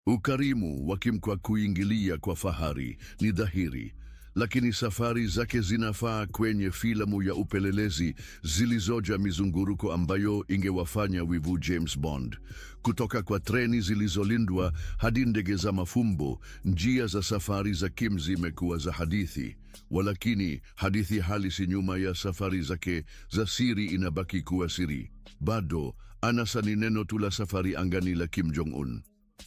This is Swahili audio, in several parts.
Ukarimu wa Kim kwa kuingilia kwa fahari ni dhahiri, lakini safari zake zinafaa kwenye filamu ya upelelezi zilizoja mizunguruko ambayo ingewafanya wivu James Bond. Kutoka kwa treni zilizolindwa hadi ndege za mafumbo, njia za safari za Kim zimekuwa za hadithi. Walakini hadithi halisi nyuma ya safari zake za siri inabaki kuwa siri. Bado anasa ni neno tu la safari angani la Kim Jong-un.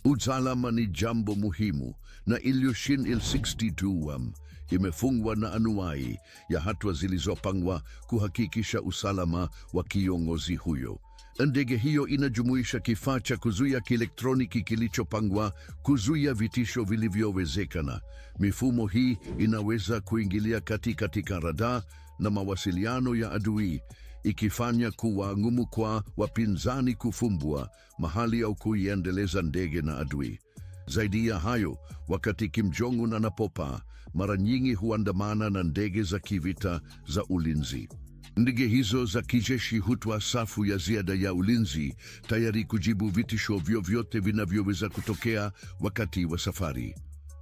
Usalama ni jambo muhimu, na Ilyushin Il-62 imefungwa na anuai ya hatua zilizopangwa kuhakikisha usalama wa kiongozi huyo. Ndege hiyo inajumuisha kifaa cha kuzuia kielektroniki kilichopangwa kuzuia vitisho vilivyowezekana. Mifumo hii inaweza kuingilia katika radar na mawasiliano ya adui, ikifanya kuwa ngumu kwa wapinzani kufumbua mahali au kuiendeleza ndege na adui. Zaidi ya hayo, wakati Kim Jong-un anapopaa, mara nyingi huandamana na ndege za kivita za ulinzi. Ndege hizo za kijeshi hutoa safu ya ziada ya ulinzi, tayari kujibu vitisho vyovyote vinavyoweza kutokea wakati wa safari.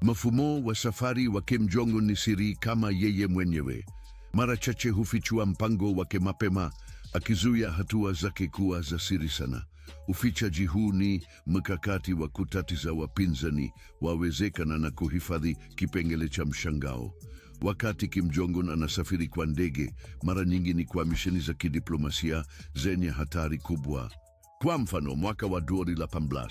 Mfumo wa safari wa Kim Jong-un ni siri kama yeye mwenyewe. Mara chache hufichua mpango wake mapema, akizuia hatua zake kuwa za siri sana. Ufichaji huu ni mkakati wa kutatiza wapinzani wawezekana na kuhifadhi kipengele cha mshangao. Wakati Kim Jong-un anasafiri kwa ndege, mara nyingi ni kwa misheni za kidiplomasia zenye hatari kubwa. Kwa mfano, mwaka wa 2018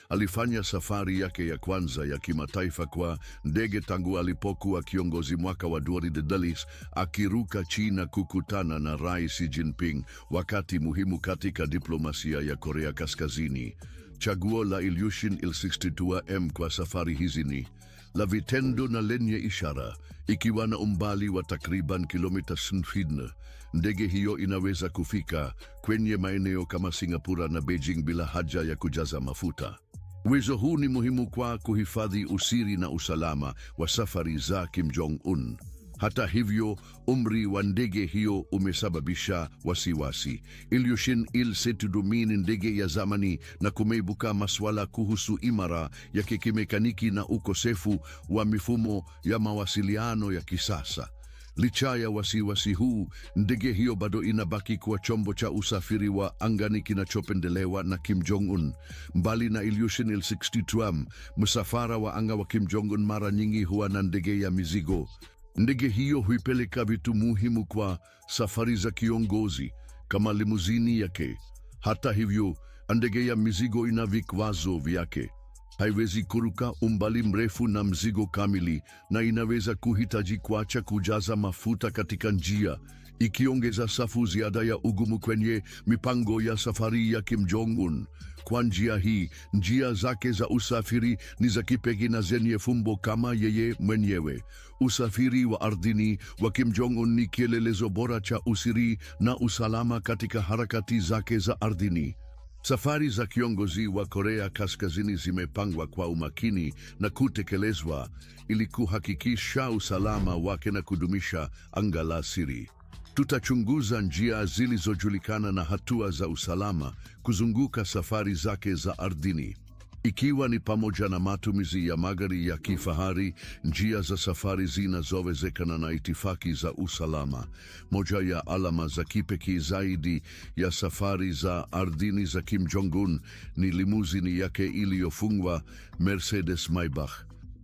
alifanya safari yake ya kwanza ya kimataifa kwa ndege tangu alipokuwa kiongozi mwaka wa 2010, akiruka China kukutana na Rais Xi Jinping, wakati muhimu katika diplomasia ya Korea Kaskazini. Chaguo la Ilyushin Il-62 kwa safari hizi ni la vitendo na lenye ishara. Ikiwa na umbali wa takriban kilomita 60, ndege hiyo inaweza kufika kwenye maeneo kama Singapura na Beijing bila haja ya kujaza mafuta. Uwezo huu ni muhimu kwa kuhifadhi usiri na usalama wa safari za Kim Jong-un. Hata hivyo, umri wa ndege hiyo umesababisha wasiwasi. Ilyushin Il-62 ni ndege ya zamani na kumeibuka maswala kuhusu imara ya kimekaniki na ukosefu wa mifumo ya mawasiliano ya kisasa. Licha ya wasiwasi huu, ndege hiyo bado inabaki kuwa chombo cha usafiri wa angani kinachopendelewa na Kim Jong-un. Mbali na Ilyushin Il-62, msafara wa anga wa Kim Jong-un mara nyingi huwa na ndege ya mizigo. Ndege hiyo huipeleka vitu muhimu kwa safari za kiongozi kama limuzini yake. Hata hivyo, ndege ya mizigo ina vikwazo vyake. Haiwezi kuruka umbali mrefu na mzigo kamili, na inaweza kuhitaji kuacha kujaza mafuta katika njia, ikiongeza safu ziada ya ugumu kwenye mipango ya safari ya Kim Jong-un. Kwa njia hii, njia zake za usafiri ni za kipekee na zenye fumbo kama yeye mwenyewe. Usafiri wa ardhini wa Kim Jong-un ni kielelezo bora cha usiri na usalama katika harakati zake za ardhini. Safari za kiongozi wa Korea Kaskazini zimepangwa kwa umakini na kutekelezwa ili kuhakikisha usalama wake na kudumisha anga la siri. Tutachunguza njia zilizojulikana na hatua za usalama kuzunguka safari zake za ardhini, ikiwa ni pamoja na matumizi ya magari ya kifahari, njia za safari zinazowezekana na itifaki za usalama. Moja ya alama za kipekee zaidi ya safari za ardhini za Kim Jong-un ni limuzini yake iliyofungwa Mercedes Maybach.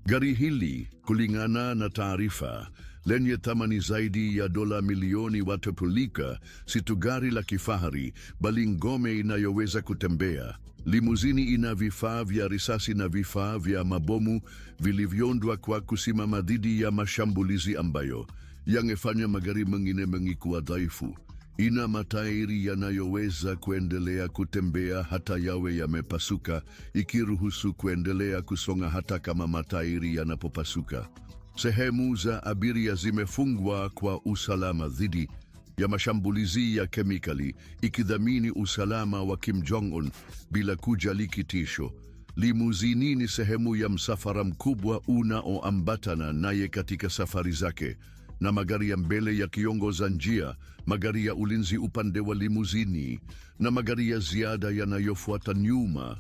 Gari hili, kulingana na taarifa, lenye thamani zaidi ya dola milioni watapulika, si tu gari la kifahari, bali ngome inayoweza kutembea. Limuzini ina vifaa vya risasi na vifaa vya mabomu vilivyoundwa kwa kusimama dhidi ya mashambulizi ambayo yangefanya magari mengine mengi kuwa dhaifu. Ina matairi yanayoweza kuendelea kutembea hata yawe yamepasuka, ikiruhusu kuendelea kusonga hata kama matairi yanapopasuka. Sehemu za abiria zimefungwa kwa usalama dhidi ya mashambulizi ya kemikali, ikidhamini usalama wa Kim Jong-un bila kujali kitisho. Limuzini ni sehemu ya msafara mkubwa unaoambatana naye katika safari zake, na magari ya mbele yakiongoza njia, magari ya ulinzi upande wa limuzini, na magari ya ziada yanayofuata nyuma.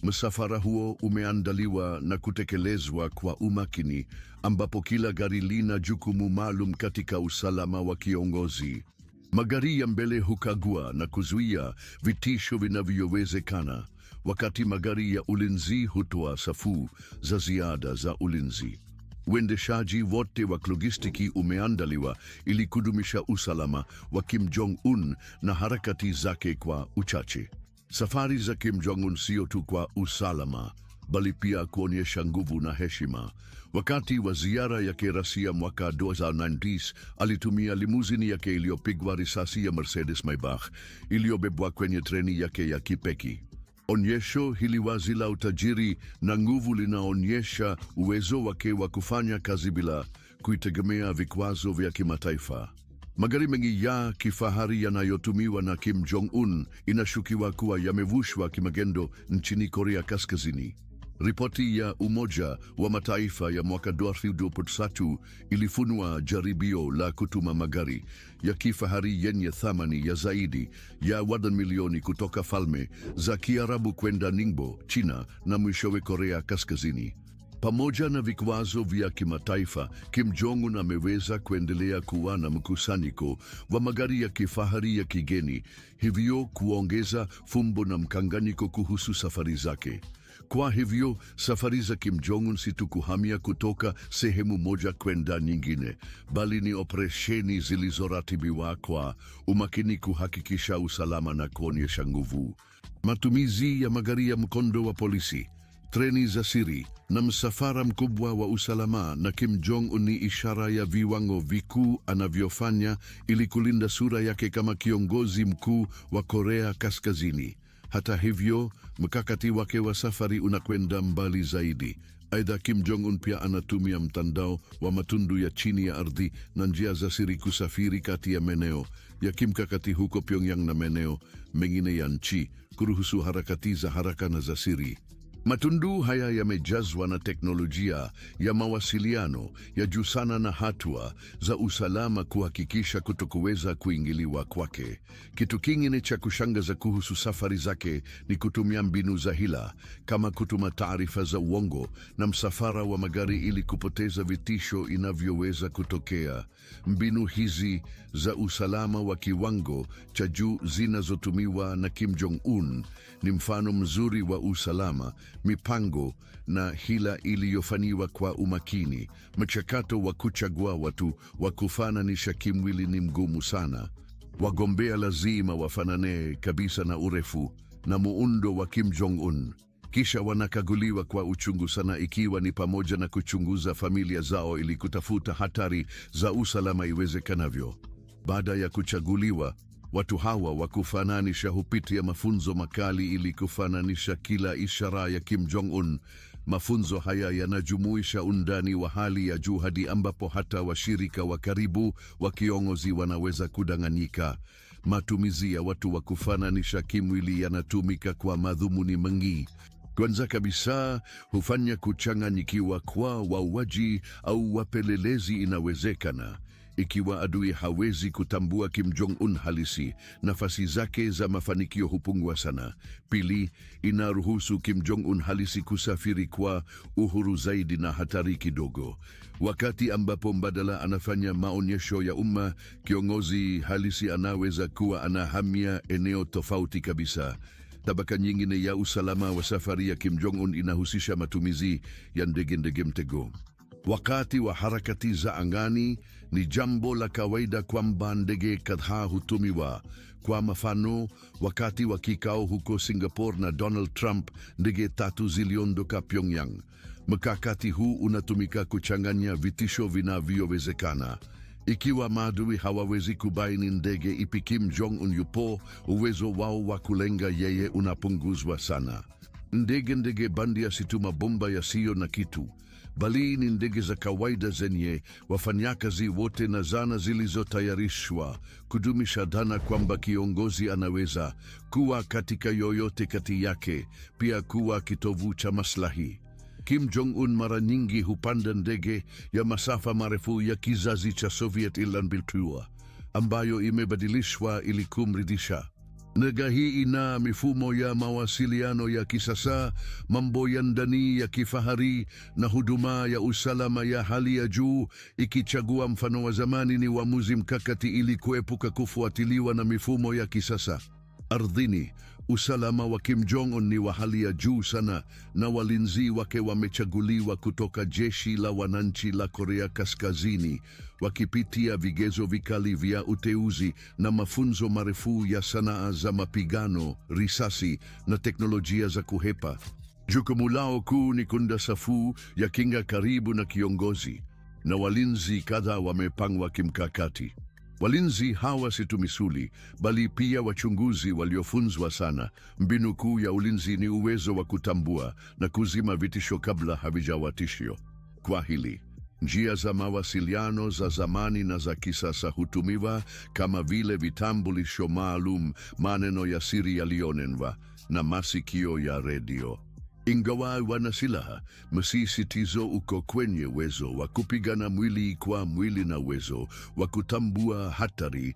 Msafara huo umeandaliwa na kutekelezwa kwa umakini, ambapo kila gari lina jukumu maalum katika usalama wa kiongozi. Magari ya mbele hukagua na kuzuia vitisho vinavyowezekana, wakati magari ya ulinzi hutoa safu za ziada za ulinzi. Uendeshaji wote wa logistiki umeandaliwa ili kudumisha usalama wa Kim Jong-un na harakati zake kwa uchache. Safari za Kim Jong-un sio tu kwa usalama, bali pia kuonyesha nguvu na heshima. Wakati wa ziara yake Russia mwaka 2019, alitumia limuzini yake iliyopigwa risasi ya Mercedes-Maybach iliyobebwa kwenye treni yake ya kipekee. Onyesho hili wazi la utajiri na nguvu linaonyesha uwezo wake wa kufanya kazi bila kuitegemea vikwazo vya kimataifa. Magari mengi ya kifahari yanayotumiwa na Kim Jong-un inashukiwa kuwa yamevushwa kimagendo nchini Korea Kaskazini. Ripoti ya Umoja wa Mataifa ya mwaka 2023 ilifunua jaribio la kutuma magari ya kifahari yenye thamani ya zaidi ya $1 milioni kutoka Falme za Kiarabu kwenda Ningbo, China na mwishowe Korea Kaskazini. Pamoja na vikwazo vya kimataifa, Kim Jong-un ameweza kuendelea kuwa na mkusanyiko wa magari ya kifahari ya kigeni, hivyo kuongeza fumbo na mkanganyiko kuhusu safari zake. Kwa hivyo, safari za Kim Jong-un si tu kuhamia kutoka sehemu moja kwenda nyingine, bali ni operesheni zilizoratibiwa kwa umakini kuhakikisha usalama na kuonyesha nguvu. Matumizi ya magari ya mkondo wa polisi, treni za siri na msafara mkubwa wa usalama na Kim Jong-un ni ishara ya viwango vikuu anavyofanya ili kulinda sura yake kama kiongozi mkuu wa Korea Kaskazini. Hata hivyo, mkakati wake wa safari unakwenda mbali zaidi. Aidha, Kim Jong-un pia anatumia mtandao wa matundu ya chini ya ardhi na njia za siri kusafiri kati ya maeneo ya kimkakati huko Pyongyang na maeneo mengine ya nchi, kuruhusu harakati za haraka na za siri. Matundu haya yamejazwa na teknolojia ya mawasiliano ya juu sana na hatua za usalama kuhakikisha kutokuweza kuingiliwa kwake. Kitu kingine cha kushangaza kuhusu safari zake ni kutumia mbinu za hila, kama kutuma taarifa za uongo na msafara wa magari ili kupoteza vitisho inavyoweza kutokea. Mbinu hizi za usalama wa kiwango cha juu zinazotumiwa na Kim Jong-un ni mfano mzuri wa usalama, mipango na hila iliyofanywa kwa umakini. Mchakato wa kuchagua watu wa kufananisha kimwili ni mgumu sana. Wagombea lazima wafanane kabisa na urefu na muundo wa Kim Jong-un. Kisha wanakaguliwa kwa uchungu sana, ikiwa ni pamoja na kuchunguza familia zao ili kutafuta hatari za usalama iwezekanavyo. Baada ya kuchaguliwa, watu hawa wa kufananisha hupitia mafunzo makali ili kufananisha kila ishara ya Kim Jong-un. Mafunzo haya yanajumuisha undani wa hali ya juu hadi ambapo hata washirika wa karibu wa kiongozi wanaweza kudanganyika. Matumizi ya watu wa kufananisha kimwili yanatumika kwa madhumuni mengi. Kwanza kabisa, hufanya kuchanganyikiwa kwa wauaji au wapelelezi inawezekana. Ikiwa adui hawezi kutambua Kim Jong-un halisi, nafasi zake za mafanikio hupungua sana. Pili, inaruhusu Kim Jong-un halisi kusafiri kwa uhuru zaidi na hatari kidogo. Wakati ambapo mbadala anafanya maonyesho ya umma, kiongozi halisi anaweza kuwa anahamia eneo tofauti kabisa. Tabaka nyingine ya usalama wa safari ya Kim Jong-un inahusisha matumizi ya ndege mtego. Wakati wa harakati za angani, ni jambo la kawaida kwamba ndege kadhaa hutumiwa. Kwa mfano, wakati wa kikao huko Singapore na Donald Trump, ndege 3 ziliondoka Pyongyang. Mkakati huu unatumika kuchanganya vitisho vinavyowezekana. Ikiwa maadui hawawezi kubaini ndege ipi Kim Jong-un yupo, uwezo wao wa kulenga yeye unapunguzwa sana. Ndege bandia si tu mabomba yasiyo na kitu, bali ni ndege za kawaida zenye wafanyakazi wote na zana zilizotayarishwa kudumisha dhana kwamba kiongozi anaweza kuwa katika yoyote kati yake, pia kuwa kitovu cha maslahi. Kim Jong-un mara nyingi hupanda ndege ya masafa marefu ya kizazi cha Soviet Ilan-Biltua, ambayo imebadilishwa ili kumridhisha Ndege hii ina mifumo ya mawasiliano ya kisasa, mambo ya ndani ya kifahari na huduma ya usalama ya hali ya juu, ikichagua mfano wa zamani ni uamuzi mkakati ili kuepuka kufuatiliwa na mifumo ya kisasa. Ardhini, usalama wa Kim Jong-un ni wa hali ya juu sana na walinzi wake wamechaguliwa kutoka jeshi la wananchi la Korea Kaskazini, wakipitia vigezo vikali vya uteuzi na mafunzo marefu ya sanaa za mapigano, risasi na teknolojia za kuhepa. Jukumu lao kuu ni kuunda safu ya kinga karibu na kiongozi, na walinzi kadhaa wamepangwa kimkakati. Walinzi hawa si tu misuli, bali pia wachunguzi waliofunzwa sana. Mbinu kuu ya ulinzi ni uwezo wa kutambua na kuzima vitisho kabla havijawa tishio. Kwa hili, njia za mawasiliano za zamani na za kisasa hutumiwa, kama vile vitambulisho maalum, maneno ya siri yaliyonenwa na masikio ya redio. Ingawa wana silaha, msisitizo uko kwenye uwezo wa kupigana mwili kwa mwili na uwezo wa kutambua hatari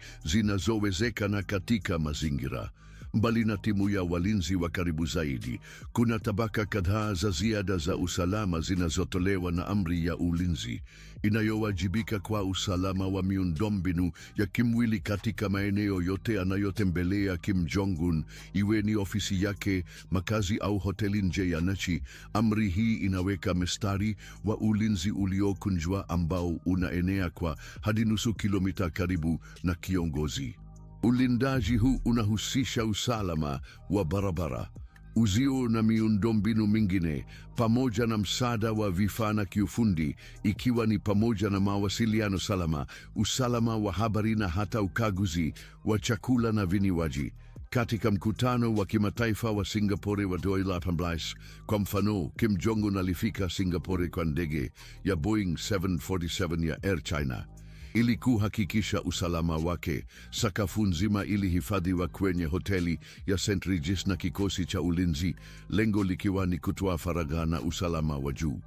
zinazowezekana katika mazingira. Mbali na timu ya walinzi wa karibu zaidi, kuna tabaka kadhaa za ziada za usalama zinazotolewa na amri ya ulinzi, inayowajibika kwa usalama wa miundombinu ya kimwili katika maeneo yote anayotembelea Kim Jong-un, iwe ni ofisi yake, makazi au hoteli nje ya nchi. Amri hii inaweka mstari wa ulinzi uliokunjwa ambao unaenea kwa hadi nusu kilomita karibu na kiongozi. Ulindaji huu unahusisha usalama wa barabara, uzio na miundombinu mingine, pamoja na msaada wa vifaa na kiufundi, ikiwa ni pamoja na mawasiliano salama, usalama wa habari na hata ukaguzi wa chakula na vinywaji. Katika mkutano wa kimataifa wa Singapore wa 2018, kwa mfano, Kim Jong-un alifika Singapore kwa ndege ya Boeing 747 ya Air China. Ili kuhakikisha usalama wake, sakafu nzima ilihifadhiwa kwenye hoteli ya St. Regis na kikosi cha ulinzi, lengo likiwa ni kutoa faragha na usalama wa juu.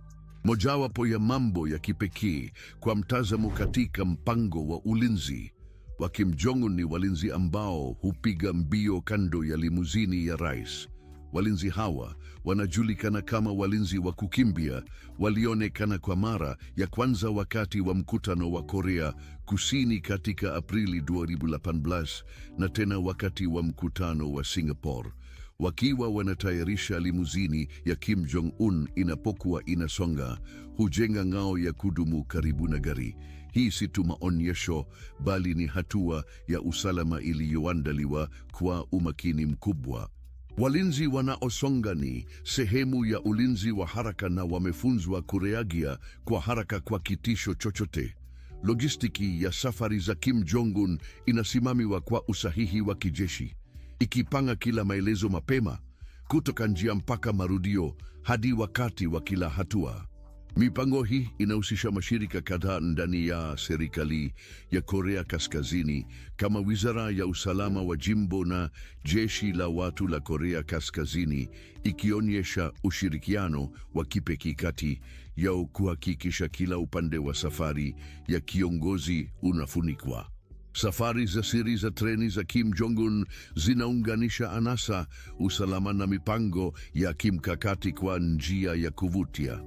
Mojawapo ya mambo ya kipekee kwa mtazamo katika mpango wa ulinzi wa Kim Jong-un ni walinzi ambao hupiga mbio kando ya limuzini ya rais. Walinzi hawa wanajulikana kama walinzi wa kukimbia, walionekana kwa mara ya kwanza wakati wa mkutano wa Korea Kusini katika Aprili 2018 na tena wakati wa mkutano wa Singapore, wakiwa wanatayarisha limuzini ya Kim Jong-un inapokuwa inasonga, hujenga ngao ya kudumu karibu na gari. Hii si tu maonyesho, bali ni hatua ya usalama iliyoandaliwa kwa umakini mkubwa. Walinzi wanaosonga ni sehemu ya ulinzi wa haraka na wamefunzwa kureagia kwa haraka kwa kitisho chochote. Logistiki ya safari za Kim Jong-un inasimamiwa kwa usahihi wa kijeshi, ikipanga kila maelezo mapema, kutoka njia mpaka marudio hadi wakati wa kila hatua. Mipango hii inahusisha mashirika kadhaa ndani ya serikali ya Korea Kaskazini, kama Wizara ya Usalama wa Jimbo na Jeshi la Watu la Korea Kaskazini, ikionyesha ushirikiano wa kipekee kati yao kuhakikisha kila upande wa safari ya kiongozi unafunikwa. Safari za siri za treni za Kim Jong-un zinaunganisha anasa, usalama na mipango ya kimkakati kwa njia ya kuvutia.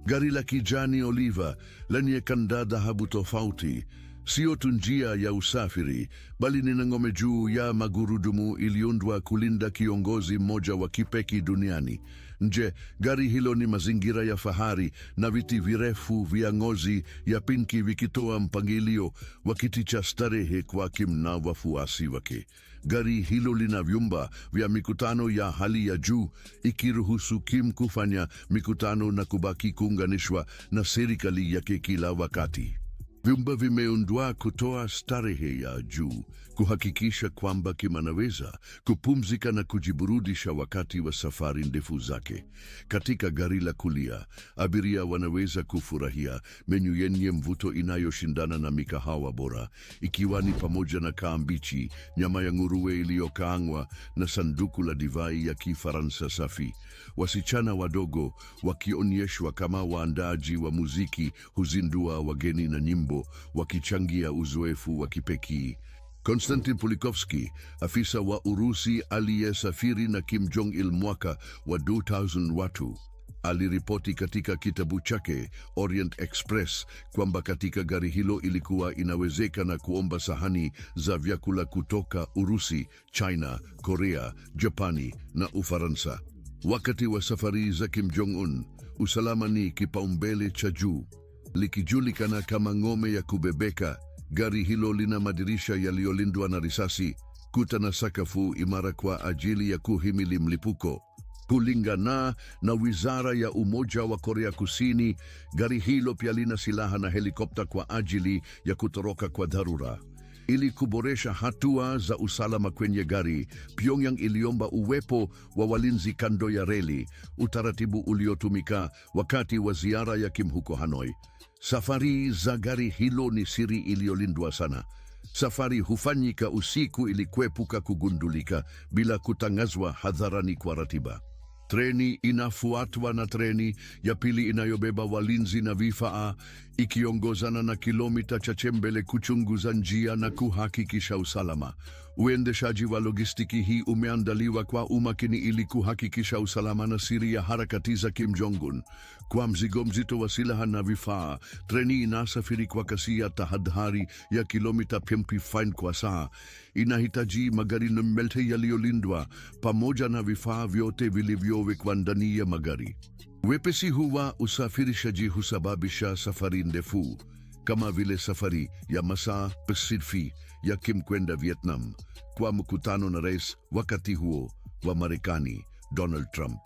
Gari la kijani oliva lenye kanda dhahabu tofauti sio tu njia ya usafiri, bali ni ngome juu ya magurudumu iliundwa kulinda kiongozi mmoja wa kipekee duniani. Nje, gari hilo ni mazingira ya fahari na viti virefu vya ngozi ya pinki vikitoa mpangilio wa kiti cha starehe kwa Kim na wafuasi wake. Gari hilo lina vyumba vya mikutano ya hali ya juu, ikiruhusu Kim kufanya mikutano na kubaki kuunganishwa na serikali yake kila wakati. Vyumba vimeundwa kutoa starehe ya juu, kuhakikisha kwamba Kim anaweza kupumzika na kujiburudisha wakati wa safari ndefu zake. Katika gari la kulia, abiria wanaweza kufurahia menyu yenye mvuto inayoshindana na mikahawa bora, ikiwa ni pamoja na kaa mbichi, nyama ya nguruwe iliyokaangwa na sanduku la divai ya Kifaransa safi. Wasichana wadogo wakionyeshwa kama waandaji wa muziki huzindua wageni na nyimbo, wakichangia uzoefu wa kipekee. Konstantin Pulikovsky, afisa wa Urusi aliyesafiri na Kim Jong-il mwaka wa 2003, aliripoti katika kitabu chake Orient Express kwamba katika gari hilo ilikuwa inawezekana kuomba sahani za vyakula kutoka Urusi, China, Korea, Japani na Ufaransa. Wakati wa safari za Kim Jong-un, usalama ni kipaumbele cha juu. Likijulikana kama ngome ya kubebeka, gari hilo lina madirisha yaliyolindwa na risasi, kuta na sakafu imara kwa ajili ya kuhimili mlipuko. Kulingana na Wizara ya Umoja wa Korea Kusini, gari hilo pia lina silaha na helikopta kwa ajili ya kutoroka kwa dharura. Ili kuboresha hatua za usalama kwenye gari, Pyongyang iliomba uwepo wa walinzi kando ya reli, utaratibu uliotumika wakati wa ziara ya Kim huko Hanoi. Safari za gari hilo ni siri iliyolindwa sana. Safari hufanyika usiku ili kuepuka kugundulika bila kutangazwa hadharani kwa ratiba. Treni inafuatwa na treni ya pili inayobeba walinzi na vifaa, ikiongozana na kilomita chache mbele kuchunguza njia na kuhakikisha usalama. Uendeshaji wa logistiki hii umeandaliwa kwa umakini ili kuhakikisha usalama na siri ya harakati za Kim Jong-un. Kwa mzigo mzito wa silaha na vifaa, treni inasafiri kwa kasi ya tahadhari ya kilomita 50 kwa saa. Inahitaji magari na melte yaliyolindwa pamoja na vifaa vyote vilivyowekwa ndani ya magari. Wepesi huu wa usafirishaji husababisha safari ndefu, kama vile safari ya masaa Pacific ya Kim kwenda Vietnam kwa mkutano na rais wakati huo wa Marekani, Donald Trump.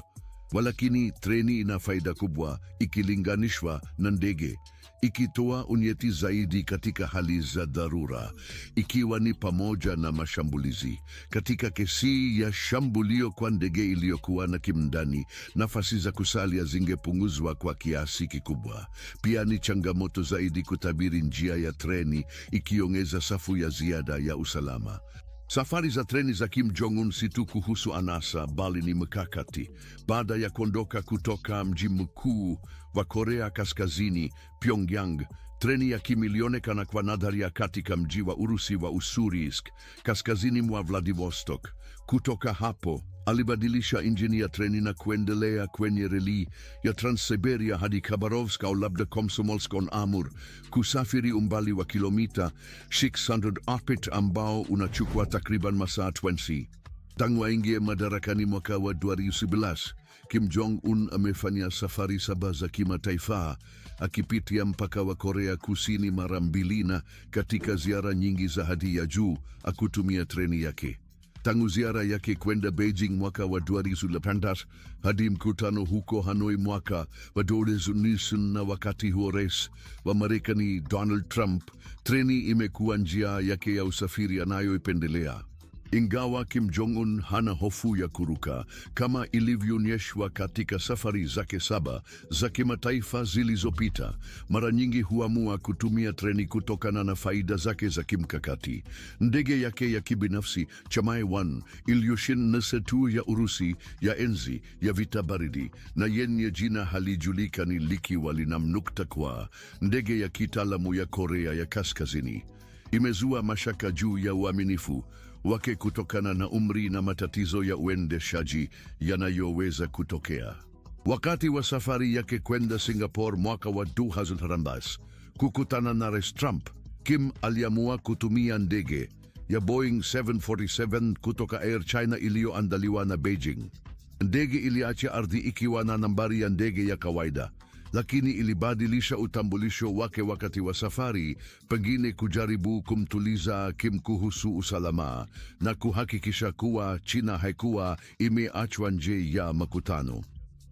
Walakini treni ina faida kubwa ikilinganishwa na ndege, ikitoa unyeti zaidi katika hali za dharura, ikiwa ni pamoja na mashambulizi. Katika kesi ya shambulio kwa ndege iliyokuwa na Kim ndani, nafasi za kusalia zingepunguzwa kwa kiasi kikubwa. Pia ni changamoto zaidi kutabiri njia ya treni, ikiongeza safu ya ziada ya usalama. Safari za treni za Kim Jong-un si tu kuhusu anasa bali ni mkakati. Baada ya kuondoka kutoka mji mkuu wa Korea Kaskazini, Pyongyang, treni ya Kim ilionekana kwa nadharia katika mji wa Urusi wa Ussurisk, kaskazini mwa Vladivostok. Kutoka hapo, alibadilisha injini ya treni na kuendelea kwenye reli ya Trans-Siberia hadi Khabarovsk au labda Komsomolsk-on-Amur, kusafiri umbali wa kilomita 608 ambao unachukua takriban masaa 20. Tangu aingie madarakani mwaka wa 2011, Kim Jong-un amefanya safari 7 za kimataifa, akipitia mpaka wa Korea Kusini mara 2 na katika ziara nyingi za hadhi ya juu akutumia treni yake. Tangu ziara yake kwenda Beijing mwaka wa 2018 hadi mkutano huko Hanoi mwaka wa 2019 na wakati huo rais wa Marekani Donald Trump, treni imekuwa njia yake ya usafiri anayoipendelea. Ingawa Kim Jong-un hana hofu ya kuruka, kama ilivyoonyeshwa katika safari zake 7 za kimataifa zilizopita, mara nyingi huamua kutumia treni kutokana na faida zake za kimkakati. Ndege yake ya kibinafsi Chamae-1 iliyoshinda setu ya Urusi ya enzi ya vita baridi na yenye jina halijulikani likiwa linamnukta kwa ndege ya kitaalamu ya Korea ya Kaskazini, imezua mashaka juu ya uaminifu wake kutokana na umri na matatizo ya uendeshaji yanayoweza kutokea. Wakati wa safari yake kwenda Singapore mwaka wa 2018 kukutana na Rais Trump, Kim aliamua kutumia ndege ya Boeing 747 kutoka Air China iliyoandaliwa na Beijing. Ndege iliacha ardhi ikiwa na nambari ya ndege ya kawaida, lakini ilibadilisha utambulisho wake wakati wa safari, pengine kujaribu kumtuliza Kim kuhusu usalama na kuhakikisha kuwa China haikuwa imeachwa nje ya makutano.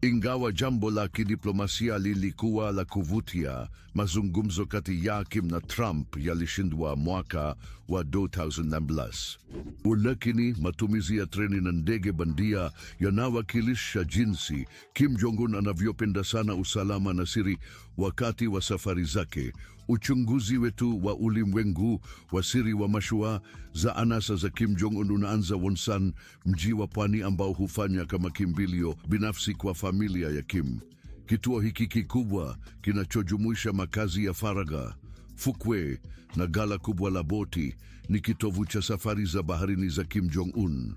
Ingawa jambo la kidiplomasia lilikuwa la kuvutia, mazungumzo kati ya Kim na Trump yalishindwa mwaka wa 2012. Walakini matumizi ya treni na ndege bandia yanawakilisha jinsi Kim Jong-un anavyopenda sana usalama na siri wakati wa safari zake. Uchunguzi wetu wa ulimwengu wa siri wa mashua za anasa za Kim Jong-un unaanza Wonsan, mji wa pwani ambao hufanya kama kimbilio binafsi kwa familia ya Kim. Kituo hiki kikubwa kinachojumuisha makazi ya faragha, fukwe na gala kubwa la boti ni kitovu cha safari za baharini za Kim Jong-un.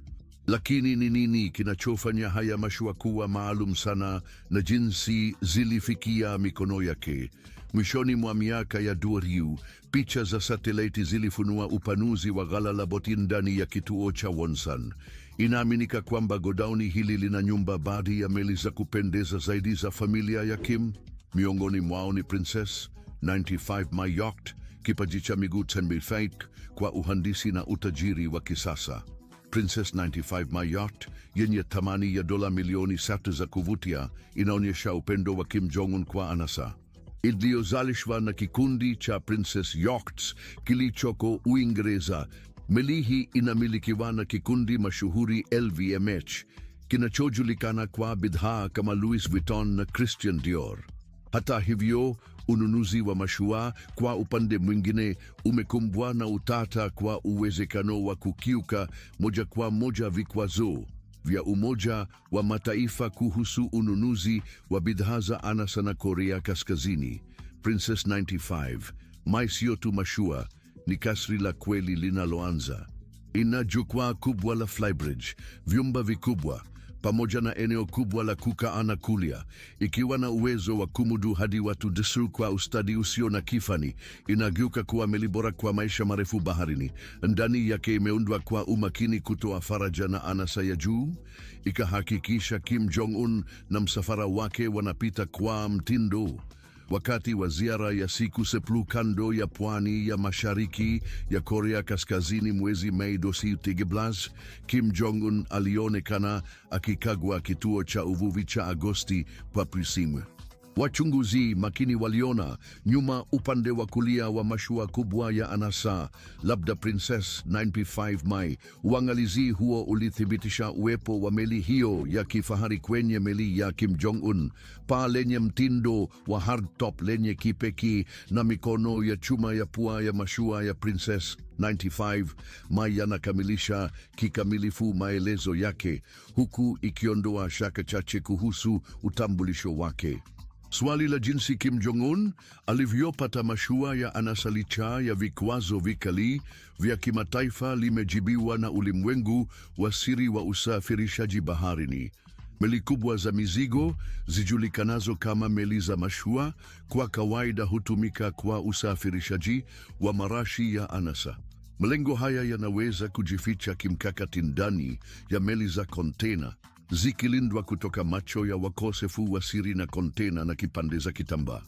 Lakini ni nini kinachofanya haya mashua kuwa maalum sana na jinsi zilifikia mikono yake? Mwishoni mwa miaka ya Goryeo, picha za satelaiti zilifunua upanuzi wa ghala la boti ndani ya kituo cha Wonsan. Inaaminika kwamba godauni hili lina nyumba baadhi ya meli za kupendeza zaidi za familia ya Kim. Miongoni mwao ni Princess 95 My Yacht, kipaji cha miguu 10 feet kwa uhandisi na utajiri wa kisasa. Princess 95 My Yacht yenye thamani ya dola milioni 7 za kuvutia inaonyesha upendo wa Kim Jong-un kwa anasa. Iliyozalishwa na kikundi cha Princess Yachts kilichoko Uingereza. Meli hii inamilikiwa na kikundi mashuhuri LVMH kinachojulikana kwa bidhaa kama Louis Vuitton na Christian Dior. Hata hivyo, ununuzi wa mashua kwa upande mwingine umekumbwa na utata kwa uwezekano wa kukiuka moja kwa moja vikwazo vya Umoja wa Mataifa kuhusu ununuzi wa bidhaa za anasa na Korea Kaskazini. Princess 95 My sio tu mashua, ni kasri la kweli linaloanza. Ina jukwaa kubwa la flybridge, vyumba vikubwa, pamoja na eneo kubwa la kukaa na kulia, ikiwa na uwezo wa kumudu hadi watu 10 kwa ustadi usio na kifani. Inageuka kuwa meli bora kwa maisha marefu baharini. Ndani yake imeundwa kwa umakini kutoa faraja na anasa ya juu, ikahakikisha Kim Jong-un na msafara wake wanapita kwa mtindo. Wakati wa ziara ya siku seplu kando ya pwani ya mashariki ya Korea Kaskazini mwezi Mei 2013, Kim Jong-un alionekana akikagua kituo cha uvuvi cha Agosti kwa Prism. Wachunguzi makini waliona nyuma upande wa kulia wa mashua kubwa ya anasa, labda Princess 95 My. Uangalizi huo ulithibitisha uwepo wa meli hiyo ya kifahari kwenye meli ya Kim Jong-un. Paa lenye mtindo wa hardtop lenye kipekee na mikono ya chuma ya pua ya mashua ya Princess 95 My yanakamilisha kikamilifu maelezo yake, huku ikiondoa shaka chache kuhusu utambulisho wake. Swali la jinsi Kim Jong-un alivyopata mashua ya anasa licha ya vikwazo vikali vya kimataifa limejibiwa na ulimwengu wa siri wa usafirishaji baharini. Meli kubwa za mizigo zijulikanazo kama meli za mashua kwa kawaida hutumika kwa usafirishaji wa marashi ya anasa. Malengo haya yanaweza kujificha kimkakati ndani ya meli za kontena, zikilindwa kutoka macho ya wakosefu wa siri na kontena na kipande za kitambaa.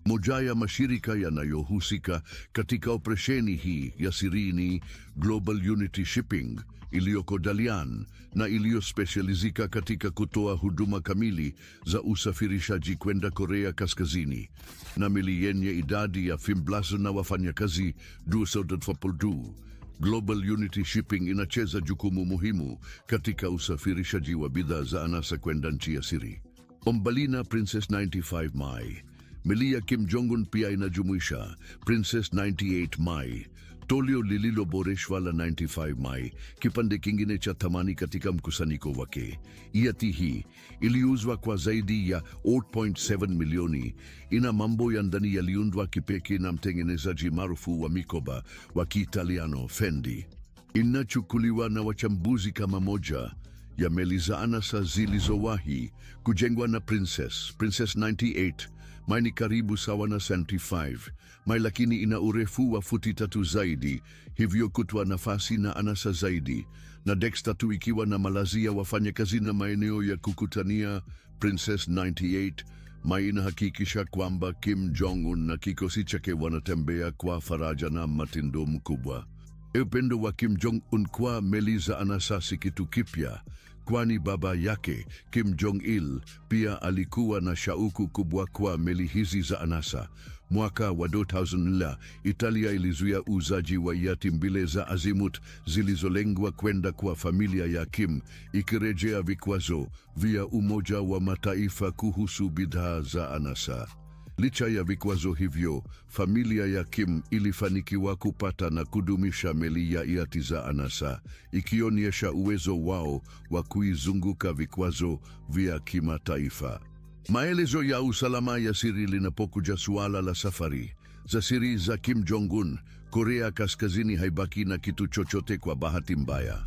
Moja ya mashirika yanayohusika katika operesheni hii ya siri ni Global Unity Shipping iliyoko Dalian na iliyospesializika katika kutoa huduma kamili za usafirishaji kwenda Korea Kaskazini, na meli yenye idadi ya 15 na wafanyakazi 242. Global Unity Shipping inacheza jukumu muhimu katika usafirishaji wa bidhaa za anasa kwenda nchi ya siri. Mbali na Princess 95 My, meli ya Kim Jong-un pia inajumuisha Princess 98 My, toleo lililoboreshwa la 95 My, kipande kingine cha thamani katika mkusanyiko wake. Yati hii iliuzwa kwa zaidi ya 8.7 milioni. Ina mambo ya ndani yaliundwa kipekee na mtengenezaji maarufu wa mikoba wa Kiitaliano Fendi. Inachukuliwa na wachambuzi kama moja ya meli za anasa zilizowahi kujengwa na Princess 98 My ni karibu sawa na 75 My, lakini ina urefu wa futi 3 zaidi, hivyo kutoa nafasi na anasa zaidi, na decks 3 ikiwa na malazi ya wafanyakazi na maeneo ya kukutania. Princess 98 My inahakikisha kwamba Kim Jong-un na kikosi chake wanatembea kwa faraja na mtindo mkubwa. Upendo wa Kim Jong-un kwa meli za anasa si kitu kipya, kwani baba yake Kim Jong-il pia alikuwa na shauku kubwa kwa meli hizi za anasa. Mwaka wa 2000 Italia ilizuia uuzaji wa yati mbili za Azimut zilizolengwa kwenda kwa familia ya Kim, ikirejea vikwazo vya Umoja wa Mataifa kuhusu bidhaa za anasa. Licha ya vikwazo hivyo, familia ya Kim ilifanikiwa kupata na kudumisha meli ya yati za anasa, ikionyesha uwezo wao wa kuizunguka vikwazo vya kimataifa. Maelezo ya usalama ya siri linapokuja suala la safari Za siri za Kim Jong-un, Korea Kaskazini haibaki na kitu chochote kwa bahati mbaya.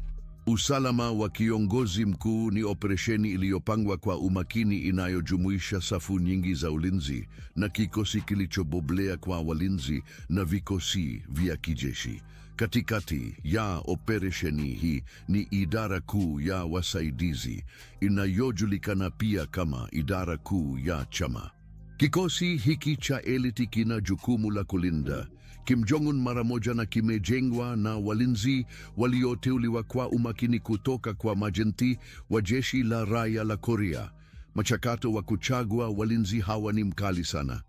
Usalama wa kiongozi mkuu ni operesheni iliyopangwa kwa umakini inayojumuisha safu nyingi za ulinzi na kikosi kilichoboblea kwa walinzi na vikosi vya kijeshi. Katikati ya operesheni hii ni idara kuu ya wasaidizi inayojulikana pia kama idara kuu ya chama. Kikosi hiki cha eliti kina jukumu la kulinda Kim Jong-un mara moja na kimejengwa na walinzi walioteuliwa kwa umakini kutoka kwa majenti wa jeshi la raia la Korea. Mchakato wa kuchagua walinzi hawa ni mkali sana.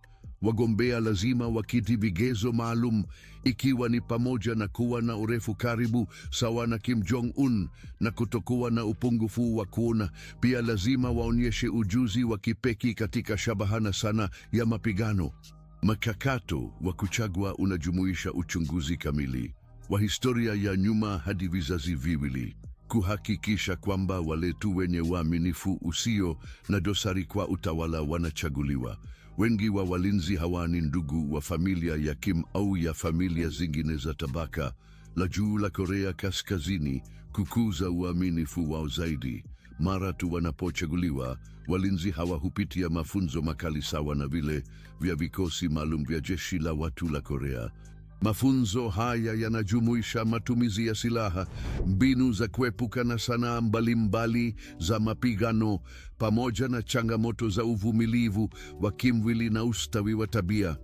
Wagombea lazima wakidhi vigezo maalum, ikiwa ni pamoja na kuwa na urefu karibu sawa na Kim Jong-un na kutokuwa na upungufu wa kuona. Pia lazima waonyeshe ujuzi wa kipekee katika shabahana sana ya mapigano. Mchakato wa kuchagua unajumuisha uchunguzi kamili wa historia ya nyuma hadi vizazi viwili, kuhakikisha kwamba wale tu wenye uaminifu usio na dosari kwa utawala wanachaguliwa. Wengi wa walinzi hawa ni ndugu wa familia ya Kim au ya familia zingine za tabaka la juu la Korea Kaskazini, kukuza uaminifu wao zaidi. Mara tu wanapochaguliwa, walinzi hawa hupitia mafunzo makali sawa na vile vya vikosi maalum vya jeshi la watu la Korea. Mafunzo haya yanajumuisha matumizi ya silaha, mbinu za kuepuka na sanaa mbalimbali za mapigano, pamoja na changamoto za uvumilivu wa kimwili na ustawi wa tabia.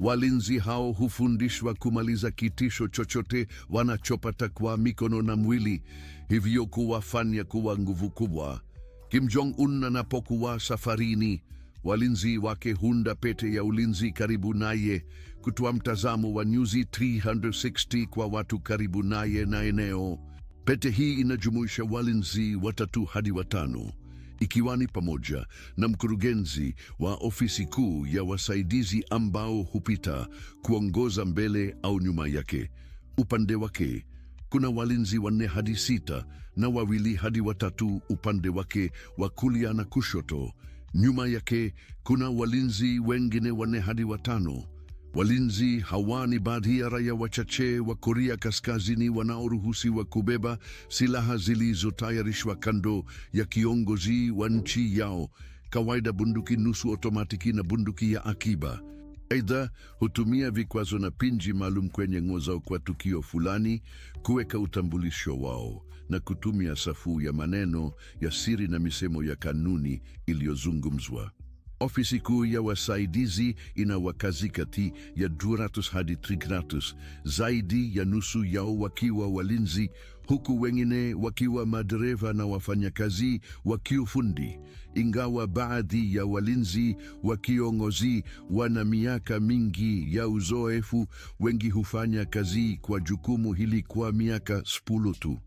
Walinzi hao hufundishwa kumaliza kitisho chochote wanachopata kwa mikono na mwili, hivyo kuwafanya kuwa nguvu kubwa. Kim Jong-un anapokuwa safarini, walinzi wake hunda pete ya ulinzi karibu naye, kutoa mtazamo wa nyuzi 360 kwa watu karibu naye na eneo. Pete hii inajumuisha walinzi 3 hadi 5, ikiwa ni pamoja na mkurugenzi wa ofisi kuu ya wasaidizi ambao hupita kuongoza mbele au nyuma yake. Upande wake kuna walinzi 4 hadi 6 na 2 hadi 3 upande wake wa kulia na kushoto. Nyuma yake kuna walinzi wengine 4 hadi 5. Walinzi hawa ni baadhi ya raia wachache wa Korea Kaskazini wanaoruhusiwa kubeba silaha zilizotayarishwa kando ya kiongozi wa nchi yao, kawaida bunduki nusu otomatiki na bunduki ya akiba. Aidha, hutumia vikwazo na pinji maalum kwenye nguo zao kwa tukio fulani, kuweka utambulisho wao na kutumia safu ya maneno ya siri na misemo ya kanuni iliyozungumzwa. Ofisi kuu ya wasaidizi ina wakazi kati ya 200 hadi 300, zaidi ya nusu yao wakiwa walinzi, huku wengine wakiwa madereva na wafanyakazi wa kiufundi. Ingawa baadhi ya walinzi wa kiongozi wana miaka mingi ya uzoefu, wengi hufanya kazi kwa jukumu hili kwa miaka 10 tu.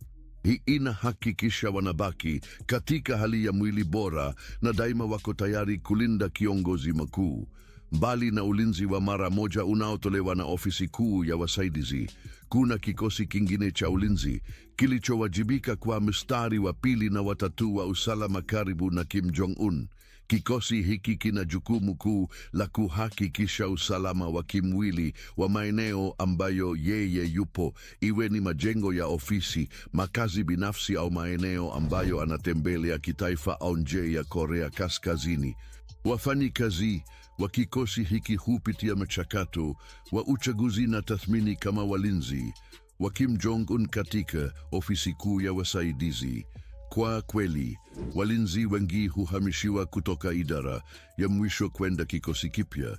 Hii inahakikisha wanabaki katika hali ya mwili bora na daima wako tayari kulinda kiongozi mkuu. Mbali na ulinzi wa mara moja unaotolewa na ofisi kuu ya wasaidizi, kuna kikosi kingine cha ulinzi kilichowajibika kwa mstari wa 2 na 3 wa usalama karibu na Kim Jong-un. Kikosi hiki kina jukumu kuu la kuhakikisha usalama wa kimwili wa maeneo ambayo yeye yupo, iwe ni majengo ya ofisi, makazi binafsi au maeneo ambayo anatembelea kitaifa au nje ya Korea Kaskazini. Wafanyikazi wa kikosi hiki hupitia mchakato wa uchaguzi na tathmini kama walinzi wa Kim Jong-un katika ofisi kuu ya wasaidizi. Kwa kweli, walinzi wengi huhamishiwa kutoka idara ya mwisho kwenda kikosi kipya.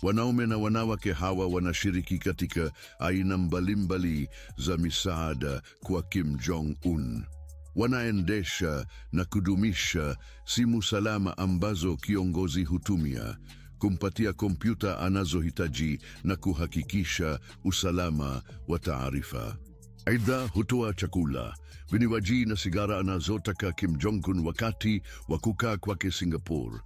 Wanaume na wanawake hawa wanashiriki katika aina mbalimbali za misaada kwa Kim Jong-un. Wanaendesha na kudumisha simu salama ambazo kiongozi hutumia, kumpatia kompyuta anazohitaji na kuhakikisha usalama wa taarifa. Aidha, hutoa chakula, vinywaji na sigara anazotaka Kim Jong-un wakati wa kukaa kwake Singapore,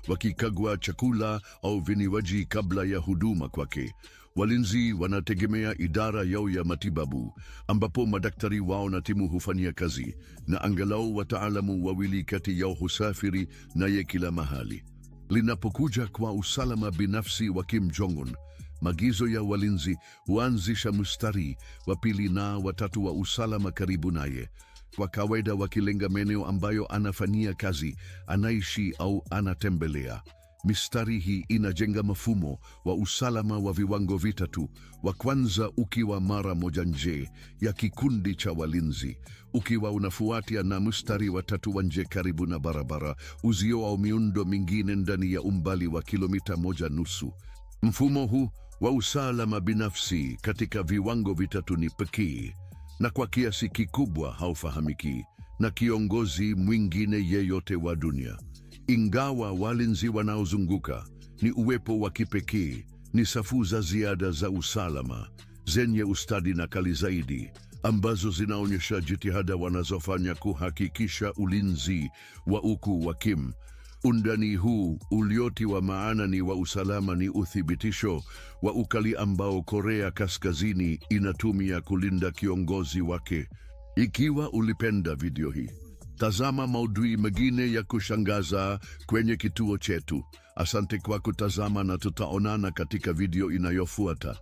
wakikagua chakula au vinywaji kabla ya huduma kwake. Walinzi wanategemea idara yao ya matibabu, ambapo madaktari wao na timu hufanyia kazi, na angalau wataalamu 2 kati yao husafiri naye kila mahali. Linapokuja kwa usalama binafsi wa Kim Jong-un, Maagizo ya walinzi huanzisha mstari wa pili na watatu wa usalama karibu naye, kwa kawaida wakilenga maeneo ambayo anafanyia kazi, anaishi au anatembelea. Mistari hii inajenga mfumo wa usalama wa viwango vitatu, wa kwanza ukiwa mara moja nje ya kikundi cha walinzi, ukiwa unafuatia na mstari wa tatu wa nje karibu na barabara, uzio au miundo mingine ndani ya umbali wa kilomita 1.5. Mfumo huu wa usalama binafsi katika viwango vitatu ni pekee na kwa kiasi kikubwa haufahamiki na kiongozi mwingine yeyote wa dunia. Ingawa walinzi wanaozunguka ni uwepo wa kipekee, ni safu za ziada za usalama zenye ustadi na kali zaidi, ambazo zinaonyesha jitihada wanazofanya kuhakikisha ulinzi wa ukuu wa Kim. Undani huu uliotiwa maana ni wa usalama ni uthibitisho wa ukali ambao Korea Kaskazini inatumia kulinda kiongozi wake. Ikiwa ulipenda video hii, tazama maudhui mengine ya kushangaza kwenye kituo chetu. Asante kwa kutazama na tutaonana katika video inayofuata.